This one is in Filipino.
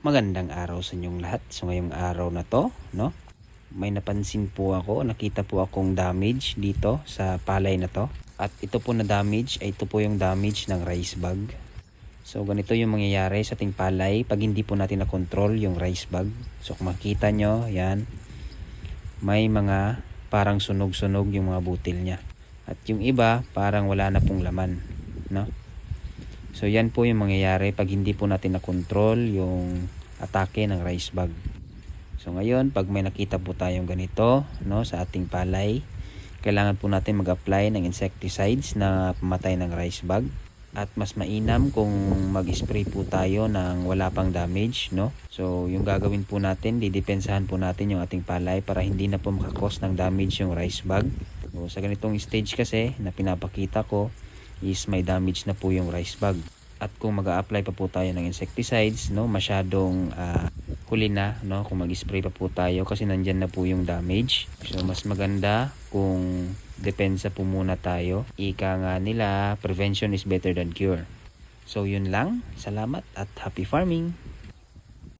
Magandang araw sa inyong lahat. So ngayong araw na to, no? May napansin po ako, nakita po akong damage dito sa palay na to. At ito po na damage, ay ito po yung damage ng rice bag. So ganito yung mangyayari sa ating palay pag hindi po natin na-control yung rice bag. So kung makita nyo, yan, may mga parang sunog-sunog yung mga butil niya. At yung iba, parang wala na pong laman, no? So yan po yung mangyayari pag hindi po natin na-control yung atake ng rice bag. So ngayon, pag may nakita po tayong ganito, no, sa ating palay, kailangan po natin mag-apply ng insecticides na pamatay ng rice bag. At mas mainam kung mag-spray po tayo ng wala pang damage, no? So yung gagawin po natin, didepensahan po natin yung ating palay para hindi na po makakos ng damage yung rice bag. So sa ganitong stage kasi na pinapakita ko, is may damage na po yung rice bag. At kung mag-a-apply pa po tayo ng insecticides, no, masyadong huli na, no, kung mag-spray pa po tayo kasi nandyan na po yung damage. So mas maganda kung depensa po muna tayo. Ika nga nila, prevention is better than cure. So yun lang, salamat at happy farming!